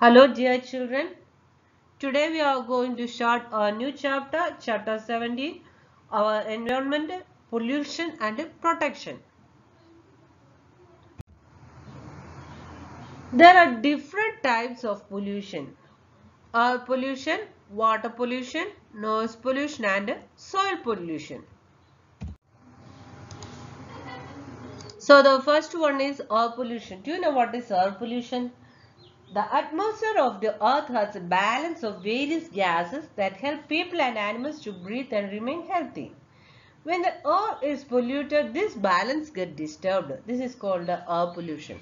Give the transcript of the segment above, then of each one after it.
Hello dear children, today we are going to start a new chapter, chapter 17, our environment, pollution and protection. There are different types of pollution: air pollution, water pollution, noise pollution and soil pollution. So the first one is air pollution. Do you know what is air pollution? The atmosphere of the earth has a balance of various gases that help people and animals to breathe and remain healthy. When the air is polluted, this balance gets disturbed. This is called air pollution.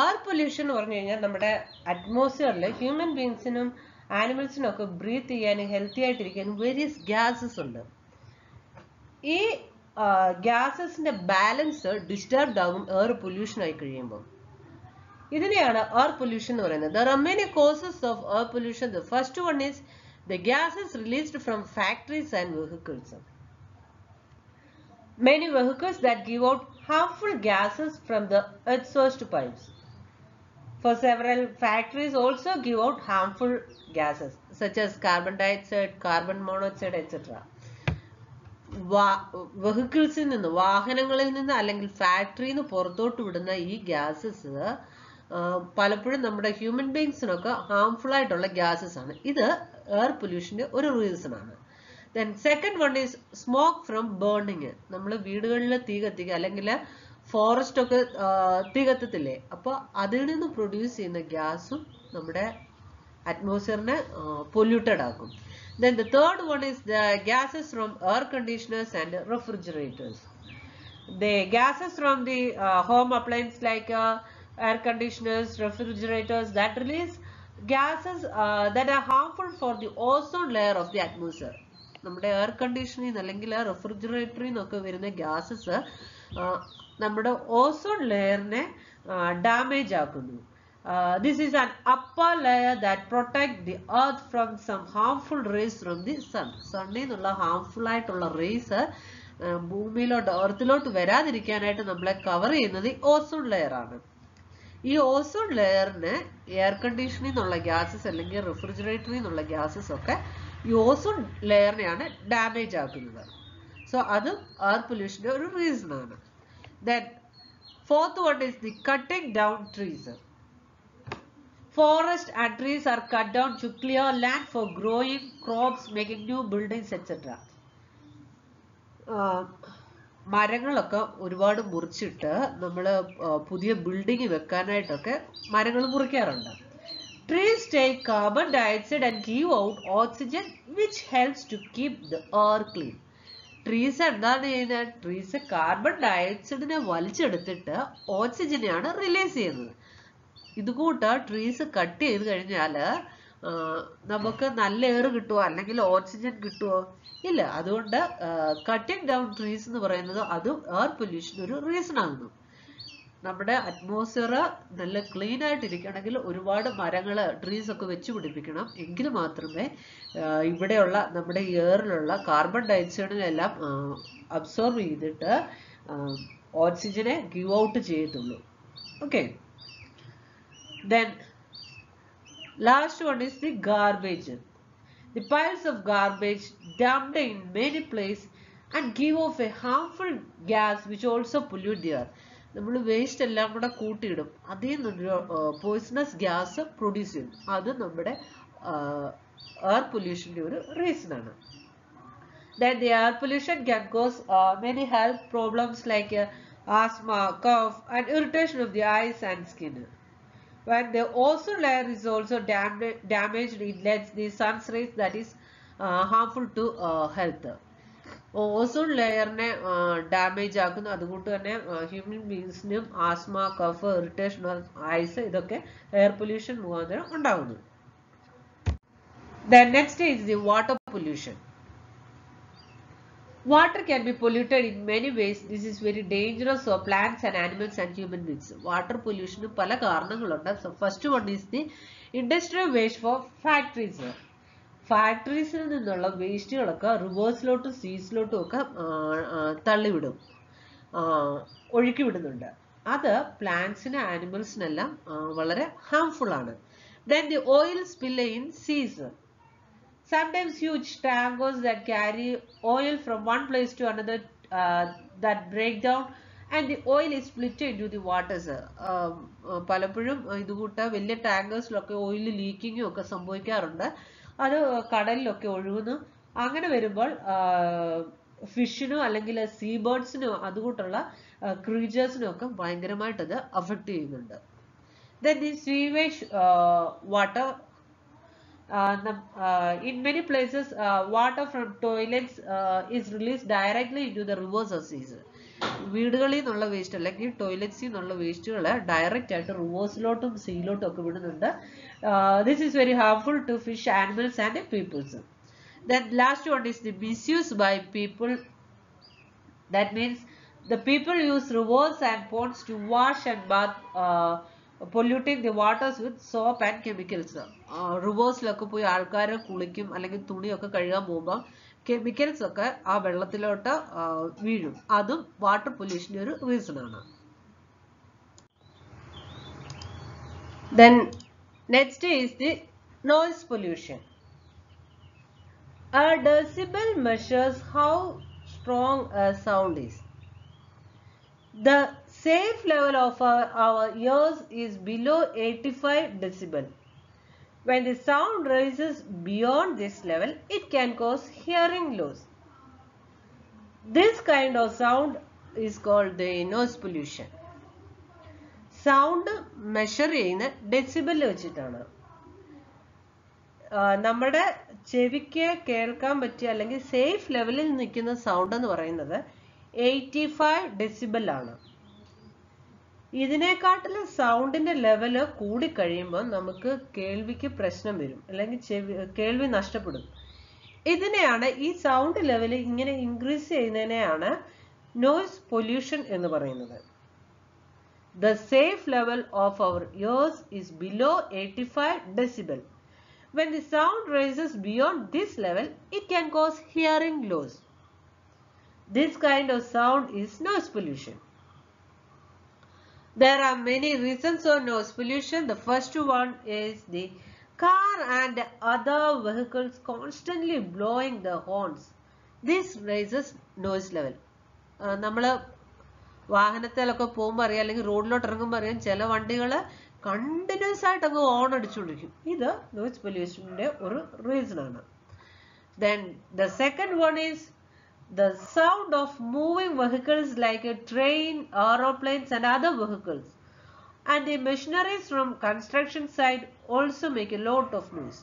Air pollution എന്ന് പറഞ്ഞു കഴിഞ്ഞാൽ നമ്മുടെ അറ്റ്മോസ്ഫിയറിൽ human ബീങ്സിനും ആനിമൽസിനും ഒക്കെ breath ചെയ്യാനും healthy ആയിട്ടിരിക്കാനും various gases ഉണ്ട്. ഈ ഗ്യാസസിന്റെ balance disturbed ആകും air pollution ആയി കഴിയുമ്പോൾ. ഇതിനെയാണ് air pollution എന്ന് പറയുന്നത്. There are many causes of air pollution. The first one is the gases released from factories and vehicles. Many vehicles that give out harmful gases from the exhaust pipes. For several factories also give out harmful gases such as carbon dioxide, carbon monoxide, etc. വെഹിക്കിൾസിൽ നിന്ന്, വാഹനങ്ങളിൽ നിന്ന് അല്ലെങ്കിൽ ഫാക്ടറിയിൽ നിന്ന് പുറത്തോട്ട് വിടുന്ന ഈ gases പലപ്പോഴും നമ്മുടെ ഹ്യൂമൻ ബീങ്സിനൊക്കെ ഹാംഫുൾ ആയിട്ടുള്ള ഗ്യാസസ് ആണ്. ഇത് എയർ പൊല്യൂഷന്റെ ഒരു റീസൺ ആണ്. Then second one is smoke from burning. നമ്മൾ വീടുകളിൽ തീ കത്തിക്കുക അല്ലെങ്കിൽ ഫോറസ്റ്റ് ഒക്കെ തീ കത്തത്തില്ലേ, അപ്പോൾ അതിൽ നിന്ന് പ്രൊഡ്യൂസ് ചെയ്യുന്ന ഗ്യാസും നമ്മുടെ അറ്റ്മോസ്ഫിയറിനെ പൊല്യൂട്ടഡ് ആക്കും. Then the third one is the gases from air conditioners and refrigerators. The gases from the home appliances like air conditioners, refrigerators that release gases that are harmful for the ozone layer of the atmosphere. നമ്മുടെ air കണ്ടീഷനിൽ അല്ലെങ്കിൽ റെഫ്രിജറേറ്ററിൽ നിന്നൊക്കെ വരുന്ന gases നമ്മുടെ ozone ലെയറിനെ damage ആക്കുന്നു. This is an upper layer that protect the earth from some harmful rays from the sun. സണ്ണിൽ നിന്നുള്ള harmful ആയിട്ടുള്ള റേസ് ഭൂമിയിലോട്ട് എർത്തിലോട്ട് വരാതിരിക്കാനായിട്ട് നമ്മളെ കവർ ചെയ്യുന്നത് ഈ ഓസോൺ ലെയർ ആണ്. ഈ ഓസോൺ ലെയറിന് എയർ കണ്ടീഷനിൽ നിന്നുള്ള ഗ്യാസസ് അല്ലെങ്കിൽ റെഫ്രിജറേറ്ററിൽ നിന്നുള്ള ഗ്യാസസ് ഒക്കെ ഈ ഓസോൺ ലെയറിനെയാണ് ഡാമേജ് ആക്കുന്നത്. സോ അതും എയർ പൊല്യൂഷന്റെ ഒരു റീസൺ ആണ്. Then fourth one is the cutting down trees. Forests and trees are cut down to clear land for growing crops, making new buildings, etc. മരങ്ങളൊക്കെ ഒരുപാട് മുറിച്ചിട്ട് നമ്മൾ പുതിയ ബിൽഡിംഗ് വെക്കാനായിട്ടൊക്കെ മരങ്ങൾ മുറിക്കാറുണ്ട്. Trees take carbon dioxide and give out oxygen which helps to keep the air clean. Trees എന്താണ് ചെയ്യുന്നത്? Trees carbon ഡയോക്സൈഡിനെ വലിച്ചെടുത്തിട്ട് ഓക്സിജനെയാണ് release ചെയ്യുന്നത്. ഇതുകൂട്ട് trees cut ചെയ്ത് കഴിഞ്ഞാൽ നമുക്ക് നല്ല എയർ കിട്ടുമോ അല്ലെങ്കിൽ ഓക്സിജൻ കിട്ടുമോ? ഇല്ല. അതുകൊണ്ട് കട്ടിംഗ് ഡൗൺ ട്രീസ് എന്ന് പറയുന്നത് അതും എയർ പൊല്യൂഷൻ ഒരു റീസൺ ആകുന്നു. നമ്മുടെ അറ്റ്മോസ്ഫിയർ നല്ല ക്ലീൻ ആയിട്ടിരിക്കണമെങ്കിൽ ഒരുപാട് മരങ്ങൾ ട്രീസ് ഒക്കെ വെച്ച് പിടിപ്പിക്കണം. എങ്കിൽ മാത്രമേ ഇവിടെയുള്ള നമ്മുടെ എയറിലുള്ള കാർബൺ ഡയോക്സൈഡിനെല്ലാം അബ്സോർബ് ചെയ്തിട്ട് ഓക്സിജനെ ഗിവ് ഔട്ട് ചെയ്യത്തുള്ളൂ. Okay. Then last one is the garbage. The piles of garbage dumped in many places and give off a harmful gas which also pollute the air. നമ്മൾ waste എല്ലാം കൂടെ കൂട്ടിയിടും, അതിൽ നിന്നൊരു poisonous gas produce ചെയ്യും. അത് നമ്മുടെ air പൊല്യൂഷന്റെ ഒരു reason ആണ്. Then the air pollution can cause many health problems like asthma, cough and irritation of the eyes and skin. When the ozone layer is also damaged, it lets the sun's rays that is harmful to health. Ozone ലെയറിനെ damage ആക്കുന്നു. അതുകൊണ്ട് തന്നെ human ബീങ്സിനും asthma, cough, irritation of eyes ഇതൊക്കെ air pollution മുഖാന്തരം ഉണ്ടാകുന്നു. Then next is the water pollution. Water can be polluted in many ways. This is very dangerous for plants and animals and human beings. Water pollution പല കാരണങ്ങളുണ്ട്. So first one is the industrial waste for factories. ഫാക്ടറീസിൽ നിന്നുള്ള വേസ്റ്റുകളൊക്കെ റിവേഴ്സിലോട്ടും സീസിലോട്ടും ഒക്കെ തള്ളിവിടും, ഒഴുക്കി വിടുന്നുണ്ട്. അത് പ്ലാന്റ്സിന് ആനിമൽസിനെല്ലാം വളരെ harmful ആണ്. Then the oil spill in seas. Sometimes huge tankers that carry oil from one place to another that break down and the oil is split into the waters. പലപ്പോഴും ഇതുകൂട്ട വലിയ ടാങ്കേഴ്സിലൊക്കെ oil ലീക്കിങ്ങും ഒക്കെ സംഭവിക്കാറുണ്ട്. അത് കടലിലൊക്കെ ഒഴുകുന്നു. അങ്ങനെ വരുമ്പോൾ ഫിഷിനോ അല്ലെങ്കിൽ സീ ബേർഡ്സിനോ അതുകൂട്ടുള്ള ക്രീച്ചേഴ്സിനോ ഒക്കെ ഭയങ്കരമായിട്ട് അത് അഫക്റ്റ് ചെയ്യുന്നുണ്ട്. Then the sewage water. In many places, water from toilets is released directly into the rivers or seas. വീടുകളിൽ നിന്നുള്ള വേസ്റ്റ് അല്ലെങ്കിൽ ടോയ്ലറ്റ്സിൽ നിന്നുള്ള വേസ്റ്റുകൾ ഡയറക്റ്റ് ആയിട്ട് റിവേഴ്സിലോട്ടും സീയിലോട്ടും ഒക്കെ വിടുന്നുണ്ട്. This is very harmful to fish, animals and peoples. Then last one is the misuse by people. That means the people use rivers and ponds to wash and bath, polluting the waters with soap and chemicals. റിവേഴ്സിലൊക്കെ പോയി ആൾക്കാർ കുളിക്കും അല്ലെങ്കിൽ തുണിയൊക്കെ കഴുകാൻ പോകുമ്പോൾ chemicals ഒക്കെ ആ വെള്ളത്തിലോട്ട് വീഴും. അതും വാട്ടർ പൊല്യൂഷൻ്റെ ഒരു റീസൺ ആണ്. Then next is the noise pollution. A decibel measures how strong a sound is. The safe level of our ears is below 85 decibel. When the sound rises beyond this level, it can cause hearing loss. This kind of sound is called the noise pollution. Sound measure ചെയ്യുന്ന decibel വെച്ചിട്ടാണ്. നമ്മുടെ ചെവിക്ക് കേൾക്കാൻ പറ്റിയ അല്ലെങ്കിൽ safe ലെവലിൽ നിൽക്കുന്ന sound എന്ന് പറയുന്നത് 85 ഡെസിബൽ ആണ്. ഇതിനെക്കാട്ടിലും സൗണ്ടിന്റെ ലെവല് കൂടിക്കഴിയുമ്പോൾ നമുക്ക് കേൾവിക്ക് പ്രശ്നം വരും, അല്ലെങ്കിൽ കേൾവി നഷ്ടപ്പെടും. ഇതിനെയാണ്, ഈ സൗണ്ട് ലെവൽ ഇങ്ങനെ ഇൻക്രീസ് ചെയ്യുന്നതിനെയാണ് നോയ്സ് പൊല്യൂഷൻ എന്ന് പറയുന്നത്. The safe level of our ears is below 85 decibel. When the sound rises beyond this level, it can cause hearing loss. This kind of sound is noise pollution. There are many reasons for noise pollution. The first one is the car and other vehicles constantly blowing the horns. This raises noise level. നമ്മൾ വാഹനത്തിലൊക്കെ പോകുമ്പോൾ അറിയാം, അല്ലെങ്കിൽ റോഡിലോട്ട് ഇറങ്ങുമ്പോൾ അറിയാം, ചില വണ്ടികൾ continuous ആയിട്ട് അങ്ങ് ഹോൺ അടിച്ചുകൊണ്ടിരിക്കും. ഇത് നോയ്സ് പൊല്യൂഷൻ്റെ ഒരു റീസൺ ആണ്. Then the second one is the sound of moving vehicles like a train, aeroplanes and other vehicles. And the machineries from construction site also make a lot of noise.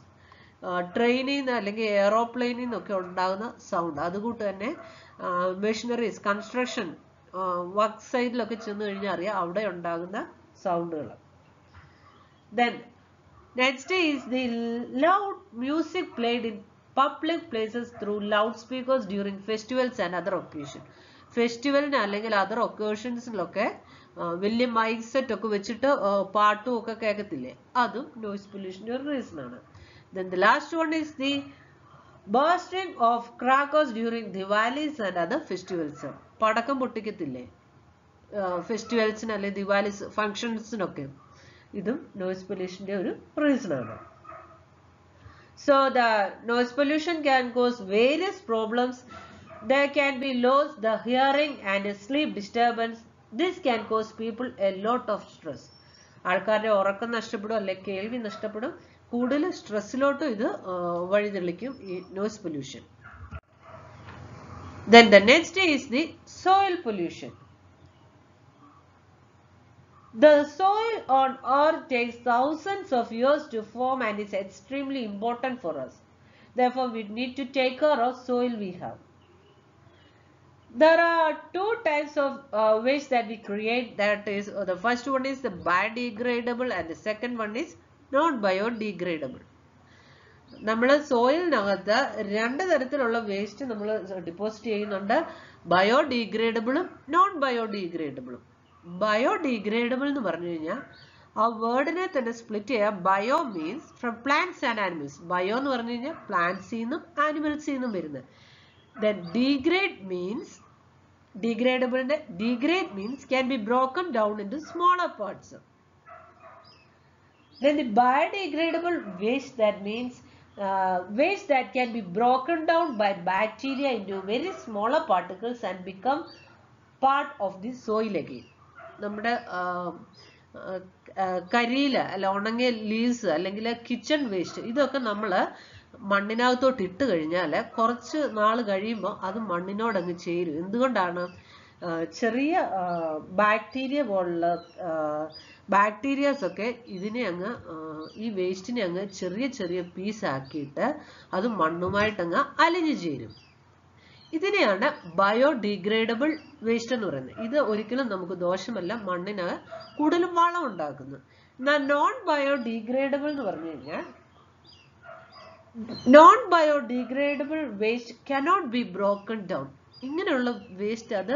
ട്രെയിനിൽ നിന്ന് അല്ലെങ്കിൽ എയറോപ്ലെയിനിൽ നിന്നൊക്കെ ഉണ്ടാകുന്ന sound, അതുകൂട്ട് തന്നെ machineries, construction work സൈഡിലൊക്കെ ചെന്ന് കഴിഞ്ഞാൽ അറിയാം അവിടെ ഉണ്ടാകുന്ന സൗണ്ടുകൾ. Then next is the loud music played in public places through loudspeakers during festivals and other occasions. ഫെസ്റ്റിവലിന് അല്ലെങ്കിൽ അതർ ഒക്കേഷൻസിലൊക്കെ വലിയ മൈക്ക് സെറ്റ് ഒക്കെ വെച്ചിട്ട് പാട്ടും ഒക്കെ കേൾക്കത്തില്ലേ, അതും നോയ്സ് പൊല്യൂഷൻ്റെ ഒരു റീസൺ ആണ്. Then the last one is the bursting of crackers during Diwalis and other festivals. പടക്കം പൊട്ടിക്കത്തില്ലേ ഫെസ്റ്റിവൽസിന് അല്ലെങ്കിൽ ദിവാലി ഫങ്ഷൻസിനൊക്കെ, ഇതും നോയ്സ് പൊല്യൂഷൻ്റെ ഒരു റീസൺ ആണ്. So the noise pollution can cause various problems. There can be loss the hearing and sleep disturbance. This can cause people a lot of stress. ആൾക്കാരുടെ ഉറക്കം നഷ്ടപ്പെടും, അല്ലെങ്കിൽ കേൾവി നഷ്ടപ്പെടും, കൂടുതൽ സ്ട്രെസ്സിലോട്ടും ഇത് വഴിതെളിക്കും ഈ noise pollution. Then the next is the soil pollution. The soil on earth takes thousands of years to form and is extremely important for us. Therefore, we need to take care of soil we have. There are two types of waste that we create. That is, the first one is the biodegradable and the second one is non-biodegradable. നമ്മൾ സോയിലിനകത്ത് രണ്ട് തരത്തിലുള്ള waste നമ്മൾ deposit ചെയ്യുന്നുണ്ട്, ബയോഡീഗ്രേഡബിളും non ബയോഡീഗ്രേഡബിളും. Biodegradable എന്ന് പറഞ്ഞു കഴിഞ്ഞാൽ ആ വേർഡിനെ തന്നെ സ്പ്ലിറ്റ് ചെയ്യുക. Bio means from plants and animals. Bio എന്ന് പറഞ്ഞു കഴിഞ്ഞാൽ പ്ലാന്റ്സിൽ നിന്നും ആനിമൽസിൽ നിന്നും വരുന്നത്. Then degrade means Degradable, degrade means can be broken down into smaller parts. Then the biodegradable waste, that means waste that can be broken down by bacteria into very smaller particles and become part of the soil again. നമ്മുടെ കരിയില അല്ല ഉണങ്ങിയ leaves അല്ലെങ്കിൽ kitchen waste ഇതൊക്കെ നമ്മൾ മണ്ണിനകത്തോട്ട് ഇട്ട് കഴിഞ്ഞാൽ കുറച്ച് നാൾ കഴിയുമ്പോൾ അത് മണ്ണിനോടങ്ങ് ചേരും. എന്തുകൊണ്ടാണ്? ചെറിയ ബാക്ടീരിയ പോലുള്ള ബാക്ടീരിയാസ് ഒക്കെ ഇതിനെ അങ്ങ് ഈ വേസ്റ്റിനെ അങ്ങ് ചെറിയ ചെറിയ പീസാക്കിയിട്ട് അത് മണ്ണുമായിട്ടങ്ങ് അലിഞ്ഞു ചേരും. ഇതിനെയാണ് ബയോഡിഗ്രേഡബിൾ വേസ്റ്റ് എന്ന് പറയുന്നത്. ഇത് ഒരിക്കലും നമുക്ക് ദോഷമല്ല, മണ്ണിന് കൂടുതലും വളം ഉണ്ടാക്കുന്നു. എന്നാൽ നോൺ ബയോഡിഗ്രേഡബിൾ എന്ന് പറഞ്ഞു കഴിഞ്ഞാൽ non biodegradable waste cannot be broken down. ഇങ്ങനെയുള്ള വേസ്റ്റ് അത്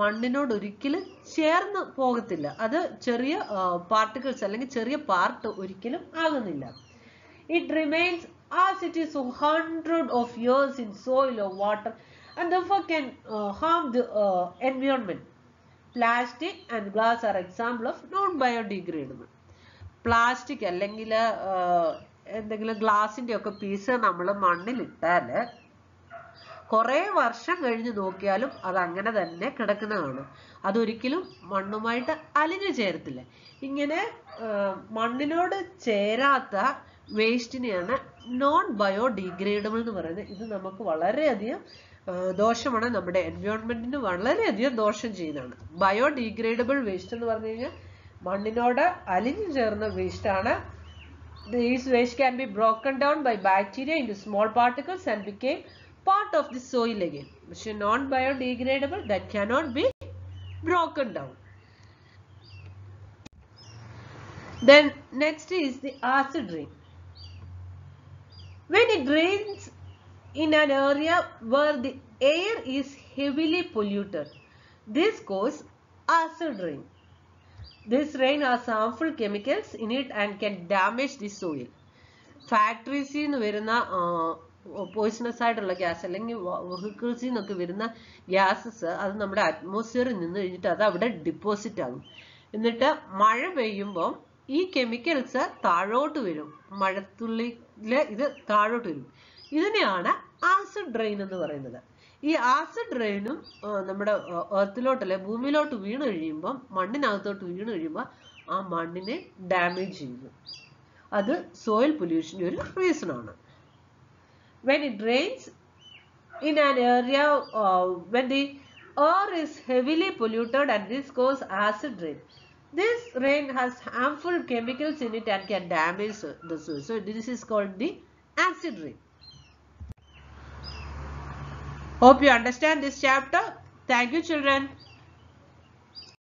മണ്ണിനോട് ഒരിക്കലും ചേർന്ന് പോകത്തില്ല. അത് ചെറിയ പാർട്ടിക്കിൾസ് അല്ലെങ്കിൽ ചെറിയ പാർട്ട് ഒരിക്കലും ആകുന്നില്ല. It remains as it is hundreds of years in soil or water and therefore can harm the environment. Plastic and glass are example of non biodegradable. Plastic അല്ലെങ്കിൽ എന്തെങ്കിലും ഗ്ലാസിന്റെ ഒക്കെ പീസ് നമ്മൾ മണ്ണിലിട്ടാൽ കുറെ വർഷം കഴിഞ്ഞ് നോക്കിയാലും അത് അങ്ങനെ തന്നെ കിടക്കുന്നതാണ്. അതൊരിക്കലും മണ്ണുമായിട്ട് അലിഞ്ഞു ചേരത്തില്ല. ഇങ്ങനെ മണ്ണിനോട് ചേരാത്ത വേസ്റ്റിനെയാണ് നോൺ ബയോഡിഗ്രേഡബിൾ എന്ന് പറയുന്നത്. ഇത് നമുക്ക് വളരെയധികം ദോഷമാണ്, നമ്മുടെ എൻവയോൺമെന്റിന് വളരെയധികം ദോഷം ചെയ്യുന്നതാണ്. ബയോഡിഗ്രേഡബിൾ വേസ്റ്റ് എന്ന് പറഞ്ഞു കഴിഞ്ഞാൽ മണ്ണിനോട് അലിഞ്ഞു ചേർന്ന വേസ്റ്റ് ആണ്. These waste can be broken down by bacteria into small particles and became part of the soil again. Which is non biodegradable, that cannot be broken down. Then next is the acid rain. When it rains in an area where the air is heavily polluted, this causes acid rain. This rain has harmful chemicals in it and can damage the soil. Factories in വരുന്ന poisonous ആയിട്ടുള്ള gas അല്ലെങ്കിൽ വെഹിക്കിൾസിൽ നിന്നൊക്കെ വരുന്ന gases അത് നമ്മുടെ അറ്റ്മോസ്ഫിയറിൽ നിന്ന് കഴിഞ്ഞിട്ട് അത് അവിടെ ഡിപ്പോസിറ്റ് ആകും. എന്നിട്ട് മഴ പെയ്യുമ്പോൾ ഈ കെമിക്കൽസ് താഴോട്ട് വരും, മഴത്തുള്ളിയില് ഇത് താഴോട്ട് വരും. ഇതിനെയാണ് ആസിഡ് റെയിൻ എന്ന് പറയുന്നത്. ഈ ആസിഡ് റെയിനും നമ്മുടെ എർത്തിലോട്ടല്ലേ ഭൂമിയിലോട്ട് വീണ് കഴിയുമ്പോൾ, മണ്ണിനകത്തോട്ട് വീണ് കഴിയുമ്പോൾ ആ മണ്ണിനെ ഡാമേജ് ചെയ്യുന്നു. അത് സോയിൽ പൊല്യൂഷൻ്റെ ഒരു റീസൺ ആണ്. When it rains in an area when the air is heavily polluted and this causes acid rain. This rain has harmful chemicals in it and can damage the soil. So this is called the acid rain. Hope you understand this chapter. Thank you, children.